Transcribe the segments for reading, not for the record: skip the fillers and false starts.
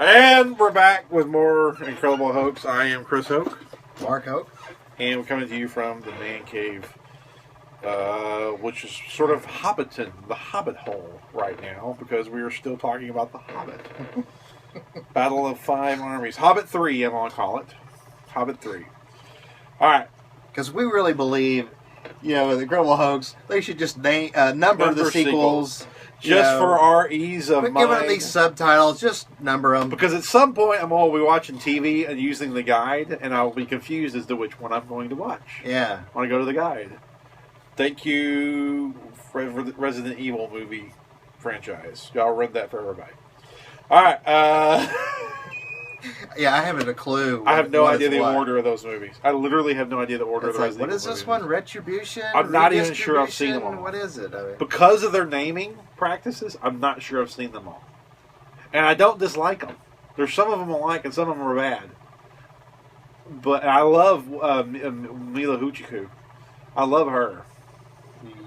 And we're back with more incredible Hokes. I am Chris Hoke. Mark Hoke. And we're coming to you from the Man Cave, which is sort of Hobbiton, the Hobbit hole right now, because we are still talking about the Hobbit. Battle of Five Armies. Hobbit 3, I'm going to call it. Hobbit 3. All right. Because we really believe, the Incredible Hoax, they should just number the sequels. Just for our ease of mind. Give them these subtitles, just number them. Because at some point I'm going to be watching TV and using the guide, and I'll be confused as to which one I'm going to watch. Yeah. I want to go to the guide. Thank you for the Resident Evil movie franchise. Y'all read that for everybody. All right. Yeah, I haven't a clue. I have no idea the order of those movies. I literally have no idea the order of the Resident Evil movies. What is this one? Retribution? I'm not even sure I've seen them all. What is it? Because of their naming practices, I'm not sure I've seen them all. And I don't dislike them. There's some of them I like and some of them are bad. But I love Mila Huchiku. I love her.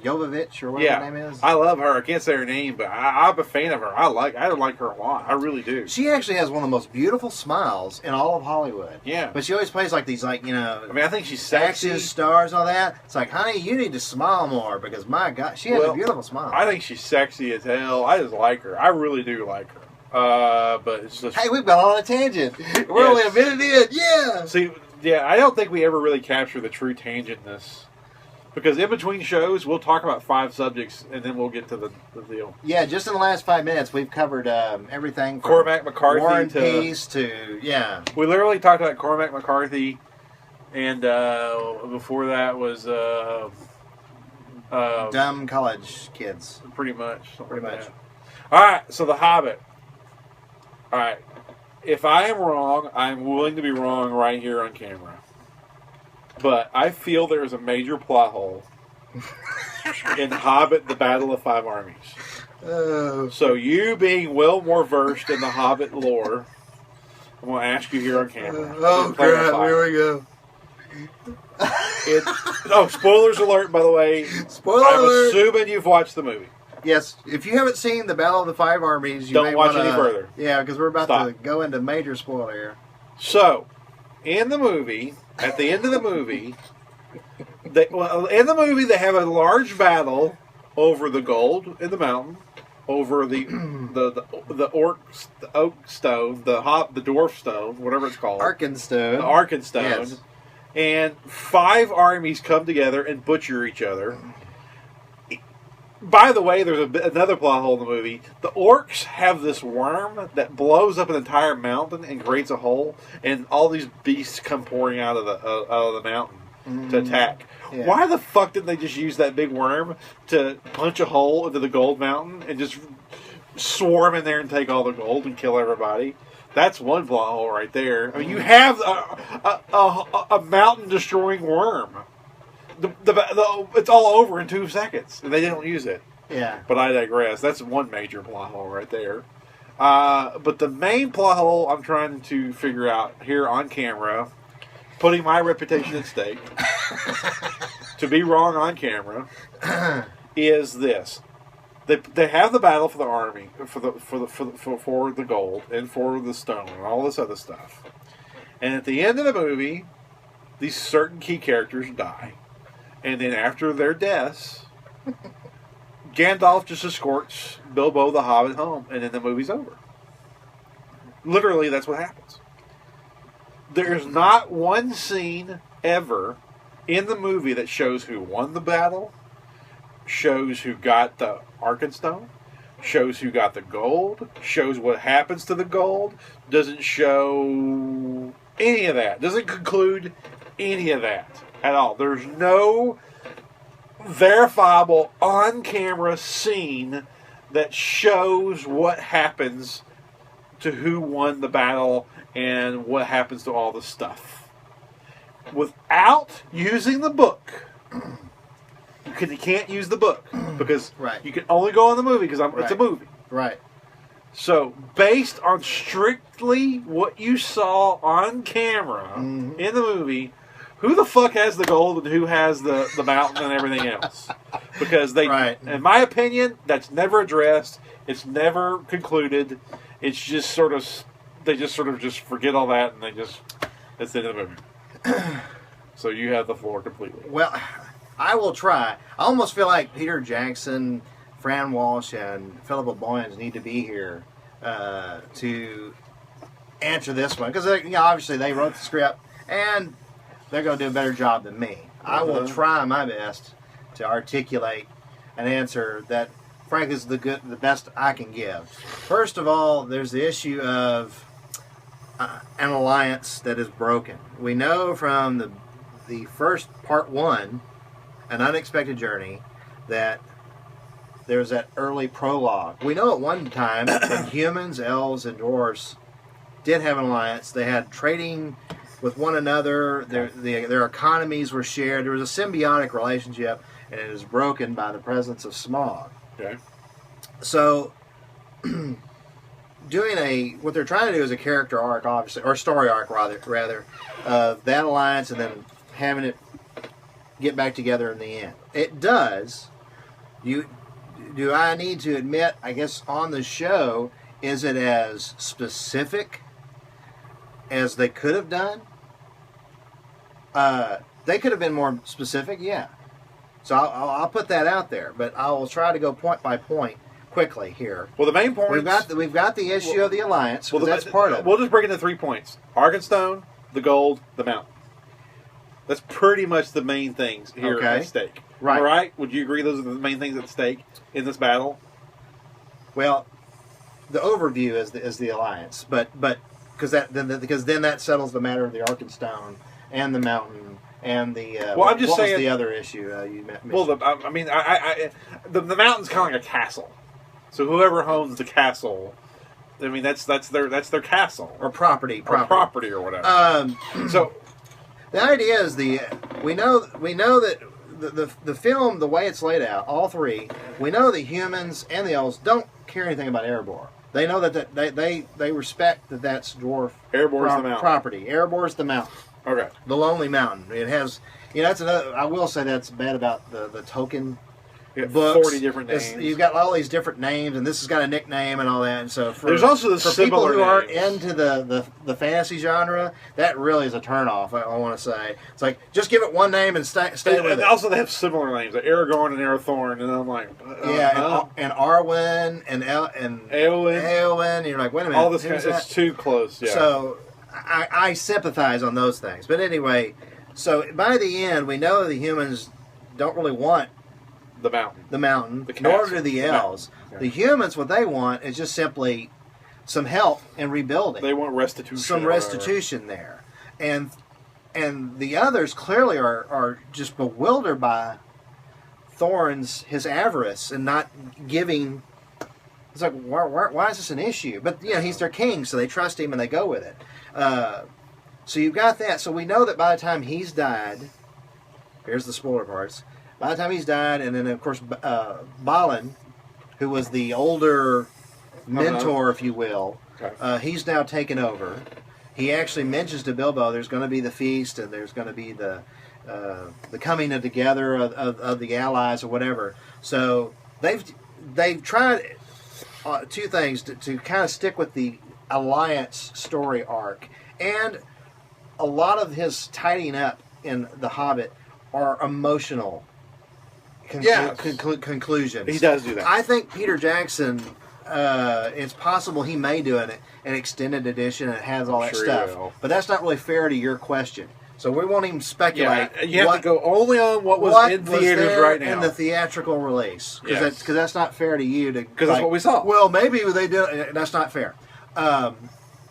Jovovich or whatever her name is. I love her. I can't say her name, but I'm a fan of her. I like her a lot. I really do. She actually has one of the most beautiful smiles in all of Hollywood. Yeah. But she always plays like these, I think she's sexy. Action stars and all that. It's like, honey, you need to smile more because, my God, she has a beautiful smile. I think she's sexy as hell. I just like her. I really do like her. But it's just... Hey, we've gone on a tangent. We're only a minute in. Yeah. See, I don't think we ever really capture the true tangentness. Because in between shows, we'll talk about 5 subjects, and then we'll get to the deal. Yeah, just in the last 5 minutes, we've covered everything from Cormac McCarthy War and Peace to, We literally talked about Cormac McCarthy, and before that was... dumb college kids. Pretty much. Pretty much. All right, so The Hobbit. All right. If I am wrong, I'm willing to be wrong right here on camera. But I feel there is a major plot hole in Hobbit The Battle of Five Armies. So you being well more versed in the Hobbit lore, I'm going to ask you here on camera. Oh, crap. Here we go. Spoilers alert, by the way. Spoiler alert. I'm assuming you've watched the movie. Yes. If you haven't seen The Battle of the Five Armies, you don't watch any further. Yeah, because we're about to go into major spoiler here. So, in the movie... At the end of the movie, they have a large battle over the gold in the mountain, over the Orcs, the oak stone, the Dwarf stone, whatever it's called, Arkenstone. The Arkenstone, yes. And 5 armies come together and butcher each other. By the way, there's another plot hole in the movie. The Orcs have this worm that blows up an entire mountain and creates a hole, and all these beasts come pouring out of the mountain to attack. Yeah. Why the fuck didn't they just use that big worm to punch a hole into the gold mountain and just swarm in there and take all the gold and kill everybody? That's one plot hole right there. I mean, you have a mountain-destroying worm. It's all over in 2 seconds, and they didn't use it. Yeah. But I digress. That's one major plot hole right there. But the main plot hole I'm trying to figure out here on camera, putting my reputation at stake, to be wrong on camera, is this: they have the battle for the army, for the gold and for the stone and all this other stuff. And at the end of the movie, these certain key characters die. And then after their deaths, Gandalf just escorts Bilbo the Hobbit home, and then the movie's over. Literally, that's what happens. There's not one scene ever in the movie that shows who won the battle, shows who got the Arkenstone, shows who got the gold, shows what happens to the gold, doesn't show any of that, doesn't conclude any of that at all. There's no verifiable on-camera scene that shows what happens to who won the battle and what happens to all the stuff. Without using the book, you can't use the book because you can only go on the movie because it's a movie. Right. So, based on strictly what you saw on camera in the movie, who the fuck has the gold and who has the mountain and everything else? Because in my opinion, that's never addressed. It's never concluded. It's just sort of they just sort of just forget all that, and it's the end of the movie. So you have the floor completely. Well, I will try. I almost feel like Peter Jackson, Fran Walsh, and Philip O'Boyens need to be here to answer this one, because obviously they wrote the script and they're going to do a better job than me. I will try my best to articulate an answer that, frankly, is the best I can give. First of all, there's the issue of an alliance that is broken. We know from the first part 1, An Unexpected Journey, that there's that early prologue. We know at one time when humans, elves, and dwarves did have an alliance. They had trading with one another. Their economies were shared. There was a symbiotic relationship, and it is broken by the presence of Smaug. Okay. So, what they're trying to do is a character arc, obviously, or story arc rather, of that alliance, and then having it get back together in the end. It does. Do I need to admit, I guess, on the show, is it as specific as they could have done? They could have been more specific, yeah. So I'll put that out there, but I will try to go point by point quickly here. Well, the main point we've got the issue of the alliance. Well, that's part of it. We'll just break it into 3 points: Arkenstone, the gold, the mountain. That's pretty much the main things here at stake. Right. All right? Would you agree those are the main things at stake in this battle? Well, the overview is the alliance, but because then that settles the matter of the Arkenstone and the mountain and the I'm just saying, was the other issue you mentioned? Well, the mountain's kind of like a castle. So whoever owns the castle, I mean that's their castle or property or whatever. So the idea is we know that the film, the way it's laid out, all three, we know the humans and the elves don't care anything about Erebor. They know that they respect that that's dwarf Erebor's the mountain property. Erebor's the mountain. Okay. The Lonely Mountain. It has, that's another. I will say that's bad about the Tolkien books. 40 different names. You've got all these different names, and this has got a nickname and all that. And so there's also for people who aren't into the fantasy genre, that really is a turnoff. I want to say it's like just give it one name and stay with it. Also, they have similar names, like Aragorn and Arathorn, and I'm like, and Arwen and Eowyn. And you're like, wait a minute, all this it's too close. Yeah. So I sympathize on those things, but anyway, so by the end, we know the humans don't really want the mountain, nor do the elves. The humans, what they want is just simply some help in rebuilding. They want restitution. Some restitution there. And the others clearly are just bewildered by Thorin's, his avarice, and not giving. It's like, why is this an issue? But, he's their king, so they trust him and they go with it. So you've got that. So we know that by the time he's died, here's the spoiler parts. By the time he's died, and then, of course, Balin, who was the older mentor, if you will, he's now taken over. He actually mentions to Bilbo there's going to be the feast, and there's going to be the coming together of the allies or whatever. So they've tried two things to kind of stick with the alliance story arc. And a lot of his tidying up in The Hobbit are emotional conclusions. He does do that. I think Peter Jackson, it's possible he may do an extended edition and it has all that stuff. But that's not really fair to your question. So we won't even speculate. Yeah, you have to go only on what was in theaters right now. In the theatrical release. Because that's not fair to you. Because that's what we saw. Well, maybe they did. That's not fair.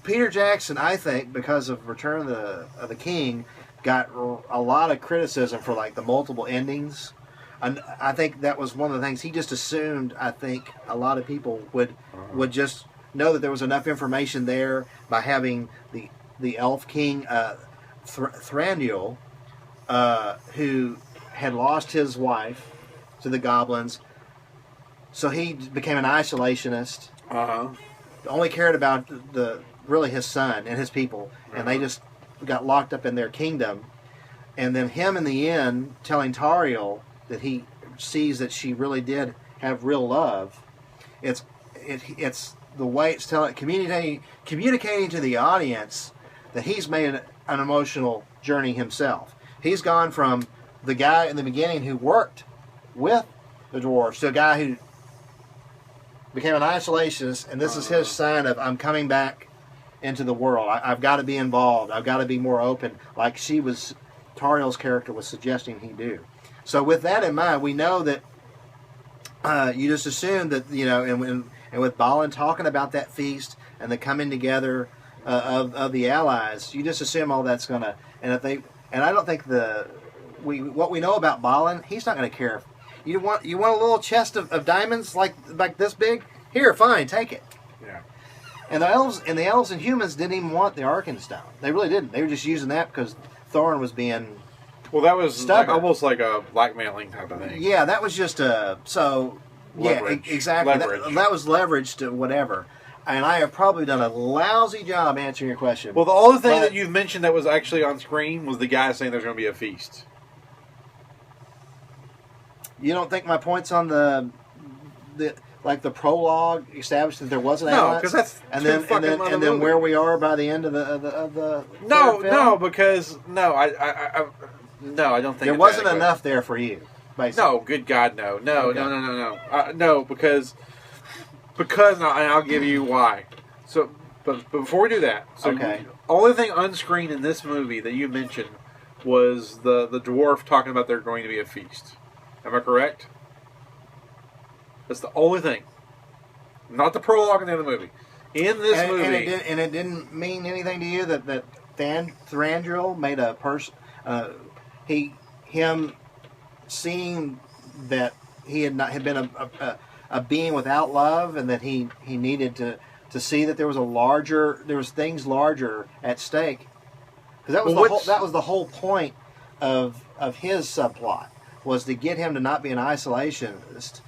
Peter Jackson, I think, because of Return of the King, got a lot of criticism for like the multiple endings. And I think that was one of the things he just assumed. I think a lot of people would just know that there was enough information there by having the Elf King Thranduil, who had lost his wife to the goblins, so he became an isolationist. Only cared about really his son and his people, and they just got locked up in their kingdom. And then him in the end telling Tauriel that he sees that she really did have real love. It's the way it's communicating to the audience that he's made an emotional journey himself. He's gone from the guy in the beginning who worked with the dwarves to a guy who became an isolationist, and this is his sign of, I'm coming back into the world. I've got to be involved. I've got to be more open, like Tariel's character was suggesting he do. So with that in mind, we know that you just assume that, and with Balin talking about that feast and the coming together of the allies, you just assume all that's gonna. And I don't think what we know about Balin, he's not going to care. You want a little chest of diamonds like this big? Here, fine, take it. Yeah. And the elves and humans didn't even want the Arkenstone. They really didn't. They were just using that because Thorin was being. Well, that was almost like a blackmailing type of thing. Yeah, that was just Leverage. Yeah, exactly. Leverage. That was leverage to whatever. And I have probably done a lousy job answering your question. Well, the only thing that you've mentioned that was actually on screen was the guy saying there's going to be a feast. You don't think my points on the prologue established that there wasn't no, because that's and then where we are by the end of the no, because I don't think there wasn't enough there for you. Basically. No, good God, no, okay. No, because and I'll give you why. So, but before we do that, okay. Only thing unscreened in this movie that you mentioned was the dwarf talking about there going to be a feast. Am I correct? That's the only thing. Not the prologue in the other movie. In this movie, and it didn't mean anything to you that Thranduil made a person. Him seeing that he had been a being without love, and that he needed to see that there was things larger at stake. Because that was the whole point of his subplot, was to get him to not be an isolationist.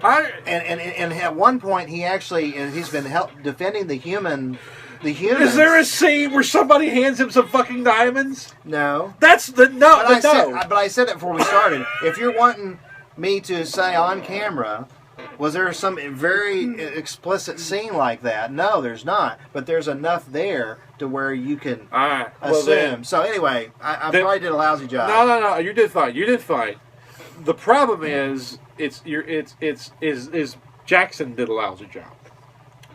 And at one point he's been defending the humans. Is there a scene where somebody hands him some fucking diamonds? No. That's the no. But I said it before we started. If you're wanting me to say on camera, was there some very explicit scene like that? No, there's not. But there's enough there to where you can assume. So anyway, I probably did a lousy job. No. You did fine. The problem is Jackson did a lousy job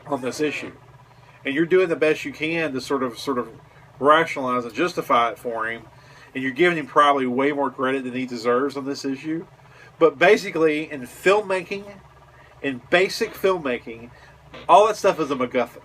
on this issue, and you're doing the best you can to sort of rationalize and justify it for him, and you're giving him probably way more credit than he deserves on this issue. But basically, in filmmaking, in basic filmmaking, all that stuff is a MacGuffin.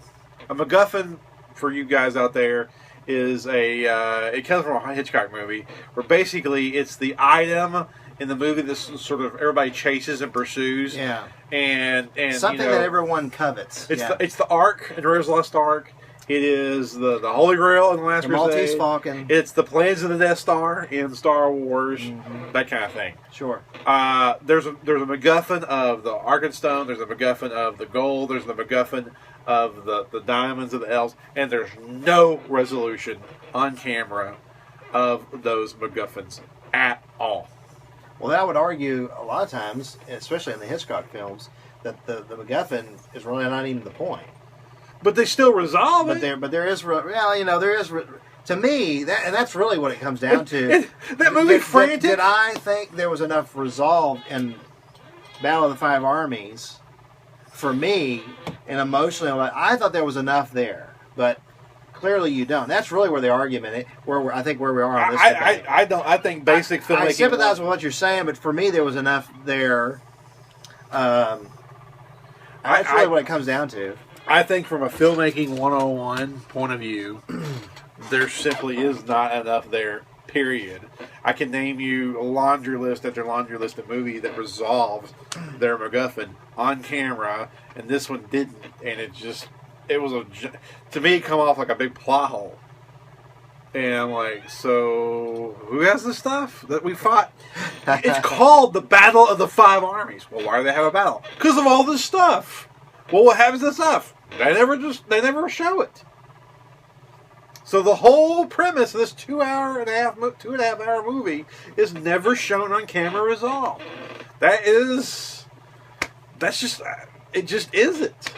A MacGuffin, for you guys out there, is it comes from a Hitchcock movie, where basically it's the item in the movie that sort of everybody chases and pursues. Yeah. And something that everyone covets. It's the Ark in Raiders of the Lost Ark. It is the Holy Grail in The Last Crusade. Maltese Falcon. It's the plans of the Death Star in Star Wars. Mm-hmm. That kind of thing. Sure. There's a MacGuffin of the Arkenstone. There's a MacGuffin of the gold. There's the MacGuffin of the diamonds of the elves. And there's no resolution on camera of those MacGuffins at all. Well, that would argue a lot of times, especially in the Hitchcock films, that the MacGuffin is really not even the point. But they still resolve it. But there is, to me, that's really what it comes down to. That movie, frantic. Did I think there was enough resolve in Battle of the Five Armies for me, and emotionally, I thought there was enough there, but clearly you don't. That's really where the argument, where we are on this debate. I don't. I think basic filmmaking. I sympathize with what you're saying, but for me, there was enough there. That's really what it comes down to. I think from a filmmaking 101 point of view, there simply is not enough there, period. I can name you a laundry list after laundry list of movies that resolved their MacGuffin on camera, and this one didn't. And to me, it come off like a big plot hole. And I'm like, so who has the stuff that we fought? It's called the Battle of the Five Armies. Well, why do they have a battle? Because of all this stuff. Well, what happens to the stuff? They never show it. So the whole premise of this 2.5 hour movie is never shown on camera resolved. It just isn't.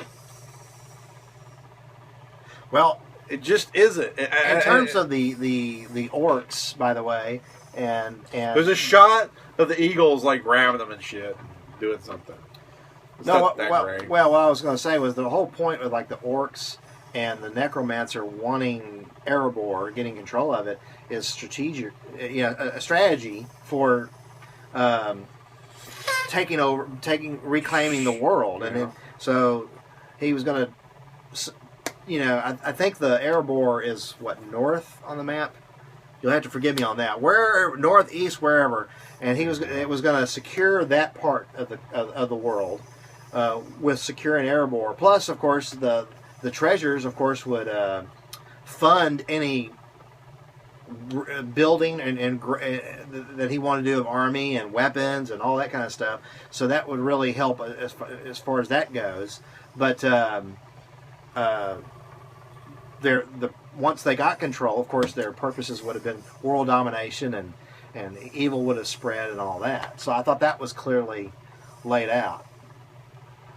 Well, It just isn't. in terms of the orcs, by the way, and there's a shot of the eagles like grabbing them and shit, doing something. It's not that great. What I was going to say was the whole point with like the orcs and the necromancer wanting Erebor, getting control of it, is strategic. A strategy for reclaiming the world, and so he was going to. I think the Erebor is north on the map. You'll have to forgive me on that. Where northeast, wherever, and it was going to secure that part of the world with securing Erebor. Plus, of course, the treasures, of course, would fund any building and that he wanted to do of army and weapons and all that kind of stuff. So that would really help as far as that goes. But once they got control, of course, their purposes would have been world domination and evil would have spread and all that. So I thought that was clearly laid out.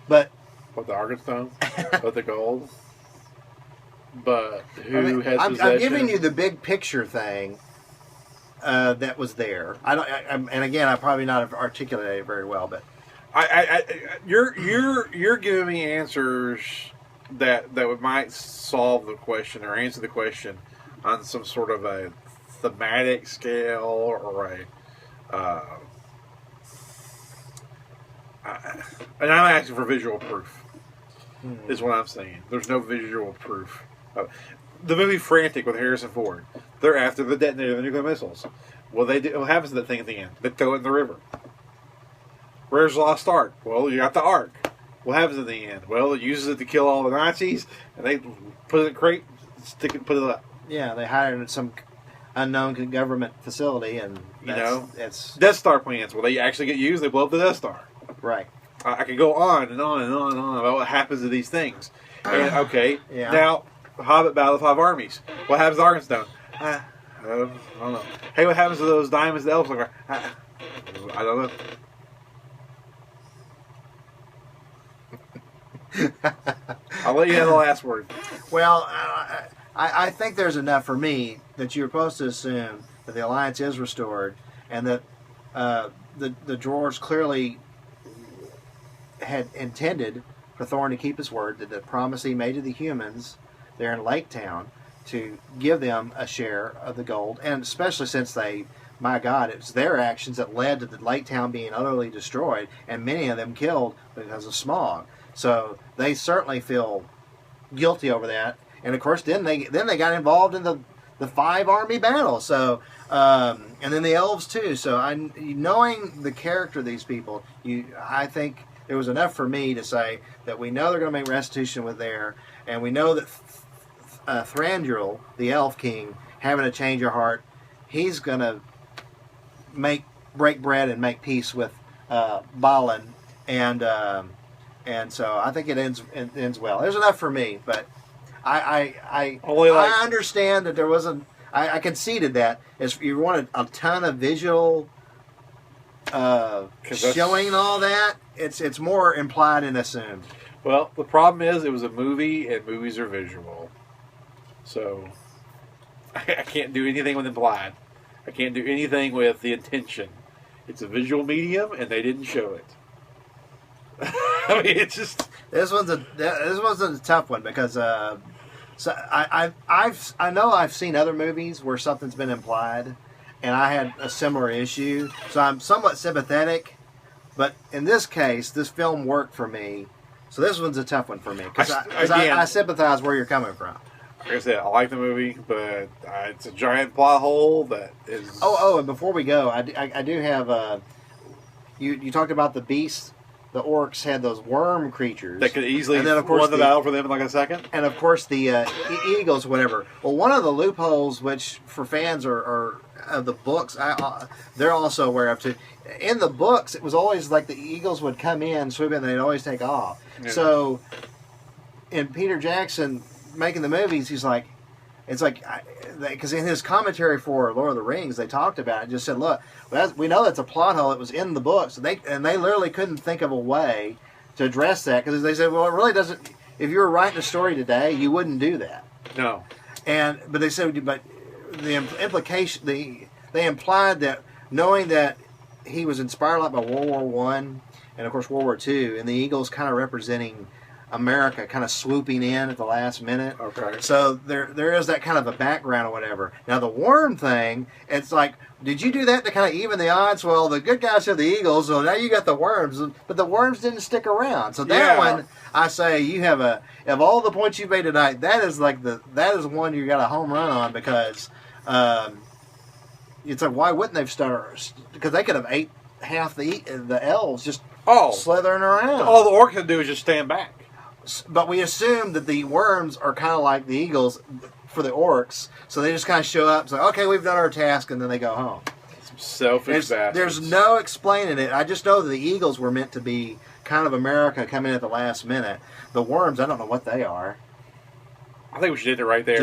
But what, the Arkenstone? But the gold? But who has possession? I'm giving you the big picture thing that was there. And again, I probably not articulated it very well, but you're giving me answers that might solve the question or answer the question on some sort of a thematic scale or and I'm asking for visual proof. Is what I'm saying. There's no visual proof. The movie Frantic with Harrison Ford. They're after the detonator of the nuclear missiles. What happens to that thing at the end? They throw it in the river. Where's the Lost Ark? Well, you got the Ark. What happens at the end? Well, it uses it to kill all the Nazis, and they put it in a crate, put it up. Yeah, they hide it in some unknown government facility, and it's Death Star plans. Well, they actually get used. They blow up the Death Star. Right. I could go on and on and on and on about what happens to these things. And now Hobbit Battle of Five Armies. What happens to Arkenstone? I don't know. Hey, what happens to those diamonds? The elves? I don't know. I'll let you have the last word. Well, I think there's enough for me that you're supposed to assume that the alliance is restored, and that the Dwarves clearly had intended for Thorin to keep his word, that the promise he made to the humans there in Lake Town to give them a share of the gold, and especially since my God, it was their actions that led to the Lake Town being utterly destroyed, and many of them killed because of smog. So they certainly feel guilty over that, and of course, then they got involved in the Five Army battle. So, and then the elves too. So, knowing the character of these people, I think there was enough for me to say that we know they're going to make restitution with there, and we know that Thranduil, the Elf King, having a change of heart, he's going to break bread and make peace with Balin, and so I think it ends well. There's enough for me, but I understand that there wasn't. I conceded that if you wanted a ton of visual showing all that, it's more implied and assumed. Well, the problem is it was a movie, and movies are visual, so I can't do anything with implied. I can't do anything with the intention. It's a visual medium, and they didn't show it. I mean, it's just this one's a tough one because so I know I've seen other movies where something's been implied, and I had a similar issue, so I'm somewhat sympathetic. But in this case, this film worked for me, so this one's a tough one for me because I sympathize where you're coming from. Like I said, I like the movie, but it's a giant plot hole that is. Oh, and before we go, I do have you talked about the beasts. The orcs had those worm creatures that could easily win the battle for them in like a second. And of course the eagles, whatever. Well, one of the loopholes, which for fans are of the books, they're also aware of too. In the books, it was always like the eagles would come in, swoop in, and they'd always take off. Yeah. So, in Peter Jackson making the movies, he's like, it's like, because in his commentary for Lord of the Rings, they talked about it. Just said, look, we know that's a plot hole. It was in the books, and they literally couldn't think of a way to address that because they said, well, it really doesn't. If you were writing a story today, you wouldn't do that. No. But they said, but the implication, they implied that knowing that he was inspired a lot by World War One, and of course World War Two, and the Eagles kind of representing America, kind of swooping in at the last minute. Okay. So there is that kind of a background or whatever. Now the worm thing, it's like, did you do that to kind of even the odds? Well, the good guys have the Eagles, so now you got the worms, but the worms didn't stick around. So that one, I say, you have of all the points you made tonight, that is one you got a home run on, because it's like, why wouldn't they start? Because they could have ate half the elves just slithering around. All the orc can do is just stand back. But we assume that the worms are kind of like the eagles for the orcs, so they just kind of show up and say, okay, we've done our task, and then they go home. Some selfish bastards. There's no explaining it. I just know that the eagles were meant to be kind of America coming in at the last minute. The worms, I don't know what they are. I think we should end it right there.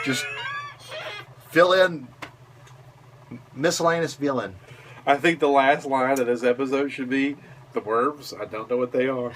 Just fill in miscellaneous villain. I think the last line of this episode should be, the worms, I don't know what they are.